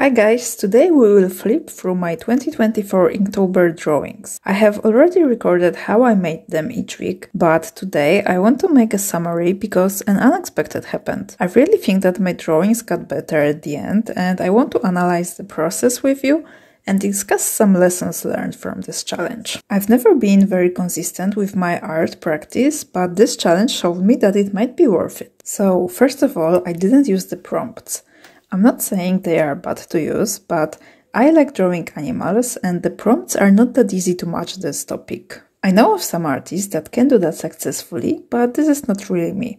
Hi guys, today we will flip through my 2024 Inktober drawings. I have already recorded how I made them each week, but today I want to make a summary because an unexpected happened. I really think that my drawings got better at the end and I want to analyze the process with you and discuss some lessons learned from this challenge. I've never been very consistent with my art practice, but this challenge showed me that it might be worth it. So first of all, I didn't use the prompts. I'm not saying they are bad to use, but I like drawing animals and the prompts are not that easy to match this topic. I know of some artists that can do that successfully, but this is not really me.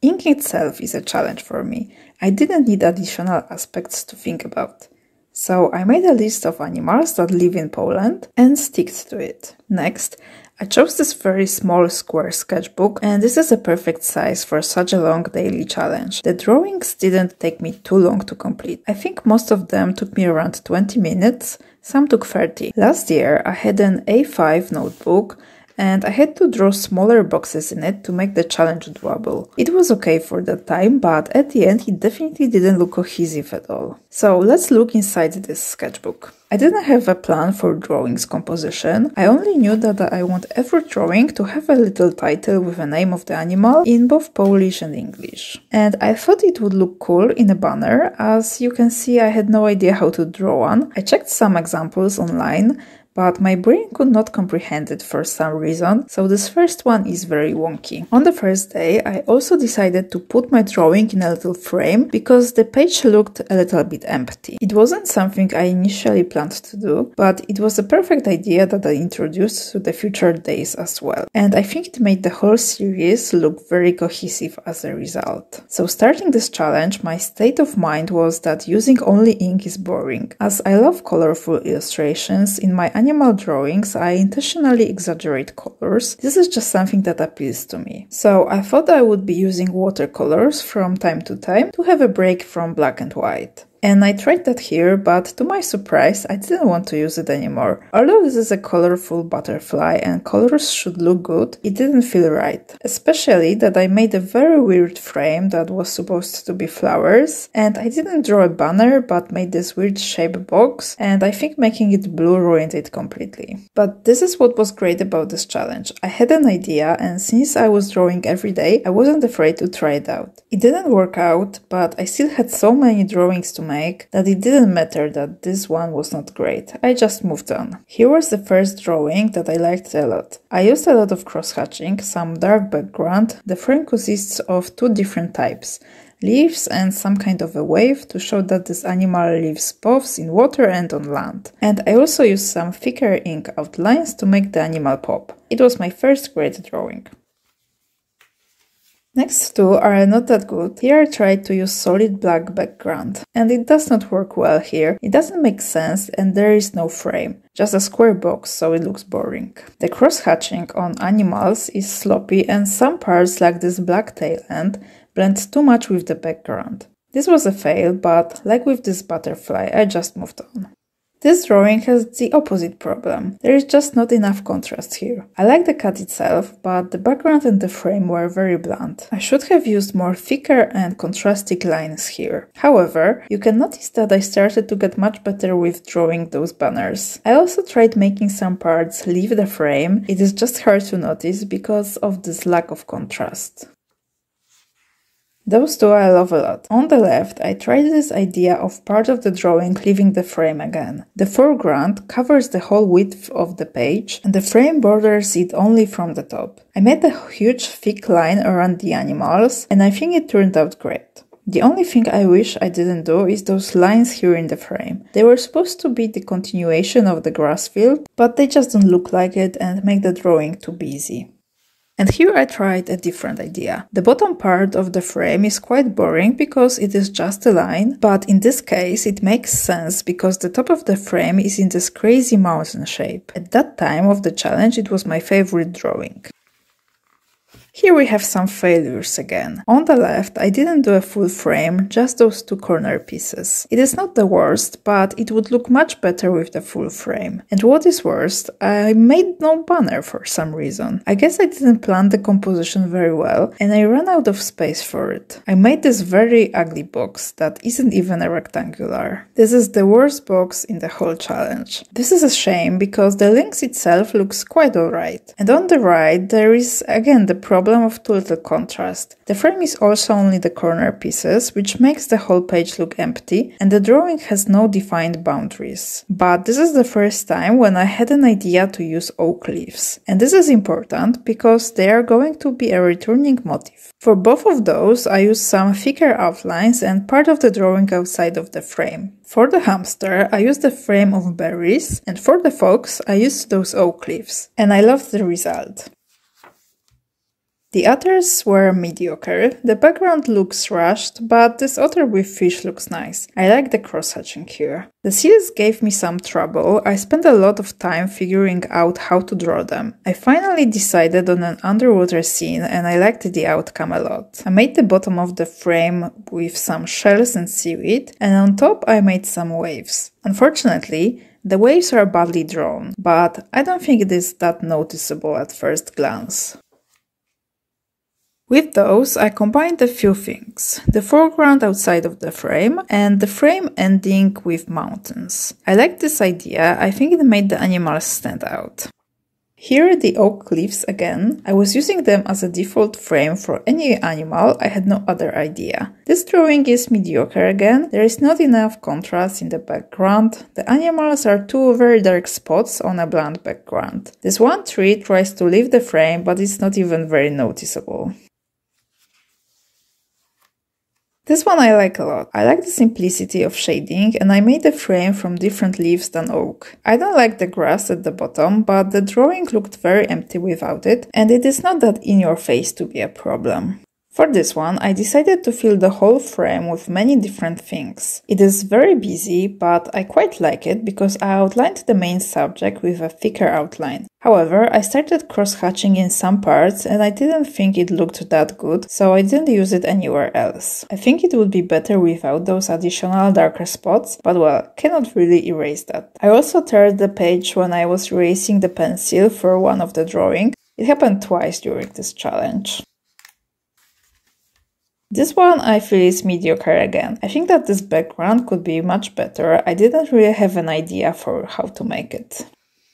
Ink itself is a challenge for me. I didn't need additional aspects to think about. So I made a list of animals that live in Poland and stick to it. Next, I chose this very small square sketchbook and this is a perfect size for such a long daily challenge. The drawings didn't take me too long to complete. I think most of them took me around 20 minutes, some took 30. Last year I had an A5 notebook and I had to draw smaller boxes in it to make the challenge doable. It was okay for that time, but at the end it definitely didn't look cohesive at all. So let's look inside this sketchbook. I didn't have a plan for drawings composition. I only knew that I want every drawing to have a little title with the name of the animal in both Polish and English. And I thought it would look cool in a banner. As you can see, I had no idea how to draw one. I checked some examples online, but my brain could not comprehend it for some reason, so this first one is very wonky. On the first day, I also decided to put my drawing in a little frame because the page looked a little bit empty. It wasn't something I initially planned to do, but it was a perfect idea that I introduced to the future days as well. And I think it made the whole series look very cohesive as a result. So starting this challenge, my state of mind was that using only ink is boring. As I love colorful illustrations, in my animal drawings, I intentionally exaggerate colors. This is just something that appeals to me. So I thought I would be using watercolors from time to time to have a break from black and white. And I tried that here, but to my surprise, I didn't want to use it anymore. Although this is a colorful butterfly and colors should look good, it didn't feel right. Especially that I made a very weird frame that was supposed to be flowers, and I didn't draw a banner, but made this weird shape box, and I think making it blue ruined it completely. But this is what was great about this challenge. I had an idea, and since I was drawing every day, I wasn't afraid to try it out. It didn't work out, but I still had so many drawings to make that it didn't matter that this one was not great. I just moved on. Here was the first drawing that I liked a lot. I used a lot of cross-hatching, some dark background. The frame consists of two different types, leaves and some kind of a wave to show that this animal lives both in water and on land. And I also used some thicker ink outlines to make the animal pop. It was my first great drawing. Next two are not that good. Here I tried to use solid black background, and it does not work well here. It doesn't make sense and there is no frame, just a square box, so it looks boring. The cross-hatching on animals is sloppy and some parts like this black tail end blend too much with the background. This was a fail, but like with this butterfly, I just moved on. This drawing has the opposite problem. There is just not enough contrast here. I like the cat itself, but the background and the frame were very blunt. I should have used more thicker and contrasting lines here. However, you can notice that I started to get much better with drawing those banners. I also tried making some parts leave the frame. It is just hard to notice because of this lack of contrast. Those two I love a lot. On the left, I tried this idea of part of the drawing leaving the frame again. The foreground covers the whole width of the page, and the frame borders it only from the top. I made a huge thick line around the animals, and I think it turned out great. The only thing I wish I didn't do is those lines here in the frame. They were supposed to be the continuation of the grass field, but they just don't look like it and make the drawing too busy. And here I tried a different idea. The bottom part of the frame is quite boring because it is just a line, but in this case it makes sense because the top of the frame is in this crazy mountain shape. At that time of the challenge it was my favorite drawing. Here we have some failures again. On the left, I didn't do a full frame, just those two corner pieces. It is not the worst, but it would look much better with the full frame. And what is worst, I made no banner for some reason. I guess I didn't plan the composition very well, and I ran out of space for it. I made this very ugly box that isn't even a rectangular. This is the worst box in the whole challenge. This is a shame because the links itself looks quite alright. And on the right, there is again the problem of too little contrast. The frame is also only the corner pieces, which makes the whole page look empty, and the drawing has no defined boundaries. But this is the first time when I had an idea to use oak leaves. And this is important because they are going to be a returning motif. For both of those, I used some thicker outlines and part of the drawing outside of the frame. For the hamster, I used the frame of berries, and for the fox, I used those oak leaves. And I loved the result. The others were mediocre. The background looks rushed, but this otter with fish looks nice. I like the cross-hatching here. The seals gave me some trouble. I spent a lot of time figuring out how to draw them. I finally decided on an underwater scene and I liked the outcome a lot. I made the bottom of the frame with some shells and seaweed, and on top I made some waves. Unfortunately, the waves are badly drawn, but I don't think it is that noticeable at first glance. With those, I combined a few things. The foreground outside of the frame and the frame ending with mountains. I like this idea. I think it made the animals stand out. Here are the oak leaves again. I was using them as a default frame for any animal. I had no other idea. This drawing is mediocre again. There is not enough contrast in the background. The animals are two very dark spots on a bland background. This one tree tries to leave the frame, but it's not even very noticeable. This one I like a lot. I like the simplicity of shading, and I made a frame from different leaves than oak. I don't like the grass at the bottom, but the drawing looked very empty without it, and it is not that in your face to be a problem. For this one, I decided to fill the whole frame with many different things. It is very busy, but I quite like it because I outlined the main subject with a thicker outline. However, I started cross-hatching in some parts and I didn't think it looked that good, so I didn't use it anywhere else. I think it would be better without those additional darker spots, but well, cannot really erase that. I also teared the page when I was erasing the pencil for one of the drawing. It happened twice during this challenge. This one I feel is mediocre again. I think that this background could be much better. I didn't really have an idea for how to make it.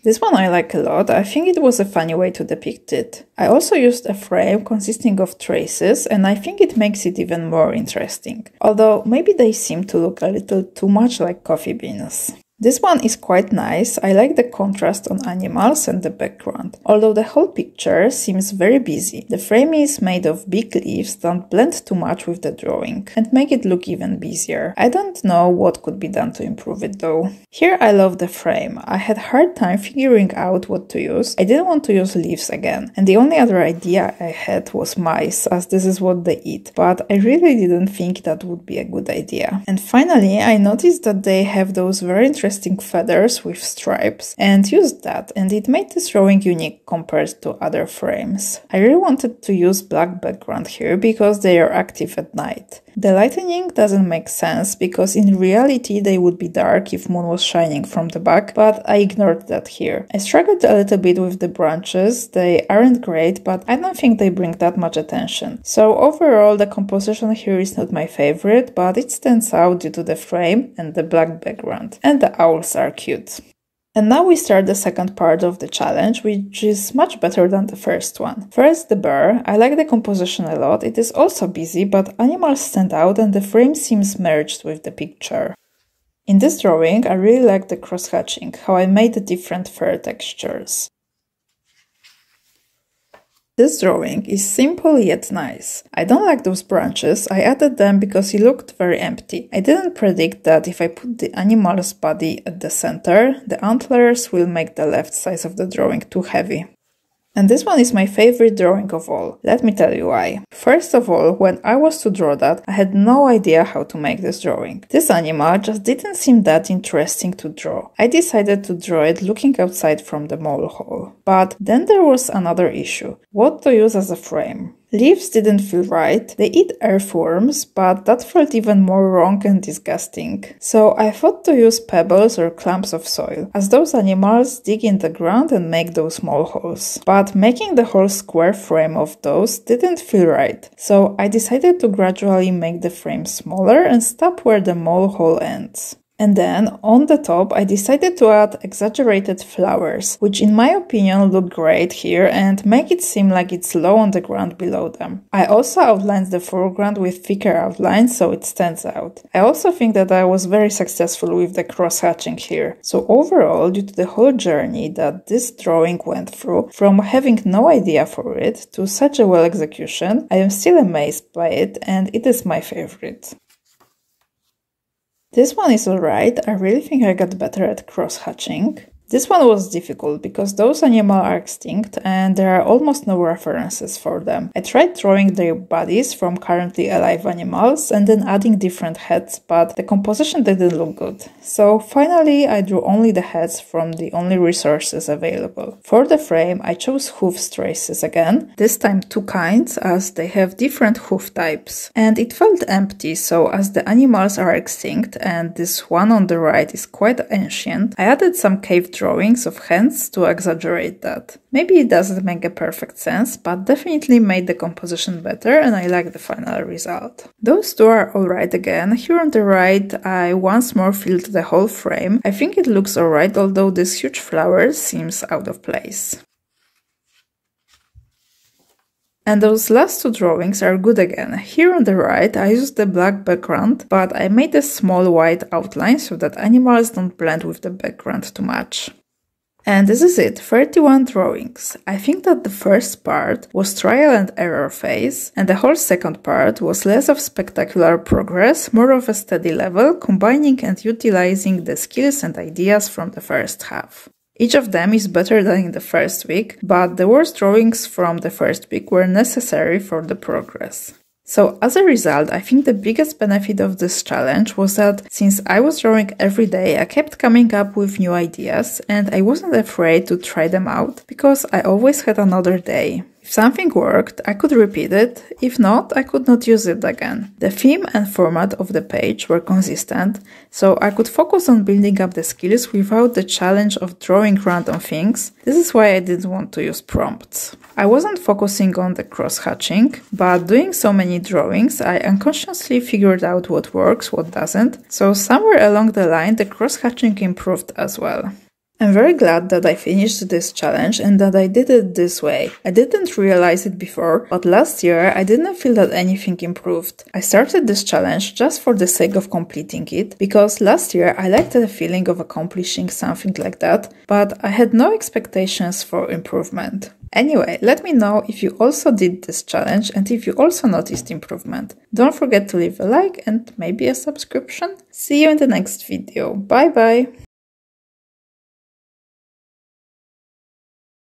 This one I like a lot. I think it was a funny way to depict it. I also used a frame consisting of traces and I think it makes it even more interesting. Although maybe they seem to look a little too much like coffee beans. This one is quite nice. I like the contrast on animals and the background. Although the whole picture seems very busy. The frame is made of big leaves that blend too much with the drawing and make it look even busier. I don't know what could be done to improve it though. Here I love the frame. I had a hard time figuring out what to use. I didn't want to use leaves again. And the only other idea I had was mice, as this is what they eat. But I really didn't think that would be a good idea. And finally, I noticed that they have those very interesting feathers with stripes and used that, and it made this drawing unique compared to other frames. I really wanted to use black background here because they are active at night. The lightning doesn't make sense because in reality they would be dark if moon was shining from the back, but I ignored that here. I struggled a little bit with the branches. They aren't great, but I don't think they bring that much attention. So overall the composition here is not my favorite, but it stands out due to the frame and the black background. And the owls are cute. And now we start the second part of the challenge, which is much better than the first one. First, the bear. I like the composition a lot. It is also busy, but animals stand out and the frame seems merged with the picture. In this drawing, I really like the cross-hatching, how I made the different fur textures. This drawing is simple yet nice. I don't like those branches, I added them because it looked very empty. I didn't predict that if I put the animal's body at the center, the antlers will make the left side of the drawing too heavy. And this one is my favorite drawing of all. Let me tell you why. First of all, when I was to draw that, I had no idea how to make this drawing. This animal just didn't seem that interesting to draw. I decided to draw it looking outside from the mole hole. But then there was another issue. What to use as a frame? Leaves didn't feel right, they eat earthworms, but that felt even more wrong and disgusting. So I thought to use pebbles or clumps of soil, as those animals dig in the ground and make those small holes. But making the whole square frame of those didn't feel right, so I decided to gradually make the frame smaller and stop where the mole hole ends. And then, on the top, I decided to add exaggerated flowers, which in my opinion look great here and make it seem like it's low on the ground below them. I also outlined the foreground with thicker outlines so it stands out. I also think that I was very successful with the cross-hatching here. So overall, due to the whole journey that this drawing went through, from having no idea for it to such a well execution, I am still amazed by it and it is my favorite. This one is alright, I really think I got better at cross-hatching. This one was difficult because those animals are extinct and there are almost no references for them. I tried drawing their bodies from currently alive animals and then adding different heads, but the composition didn't look good. So finally I drew only the heads from the only resources available. For the frame I chose hoof traces again, this time two kinds as they have different hoof types. And it felt empty, so as the animals are extinct and this one on the right is quite ancient, I added some cave drawings of hands to exaggerate that. Maybe it doesn't make a perfect sense, but definitely made the composition better and I like the final result. Those two are alright again. Here on the right I once more filled the whole frame. I think it looks alright, although this huge flower seems out of place. And those last two drawings are good again. Here on the right I used the black background, but I made a small white outline so that animals don't blend with the background too much. And this is it, 31 drawings. I think that the first part was trial and error phase, and the whole second part was less of spectacular progress, more of a steady level, combining and utilizing the skills and ideas from the first half. Each of them is better than in the first week, but the worst drawings from the first week were necessary for the progress. So as a result, I think the biggest benefit of this challenge was that since I was drawing every day, I kept coming up with new ideas and I wasn't afraid to try them out because I always had another day. If something worked, I could repeat it, if not, I could not use it again. The theme and format of the page were consistent, so I could focus on building up the skills without the challenge of drawing random things. This is why I didn't want to use prompts. I wasn't focusing on the cross-hatching, but doing so many drawings, I unconsciously figured out what works, what doesn't, so somewhere along the line the cross-hatching improved as well. I'm very glad that I finished this challenge and that I did it this way. I didn't realize it before, but last year I didn't feel that anything improved. I started this challenge just for the sake of completing it, because last year I liked the feeling of accomplishing something like that, but I had no expectations for improvement. Anyway, let me know if you also did this challenge and if you also noticed improvement. Don't forget to leave a like and maybe a subscription. See you in the next video. Bye bye!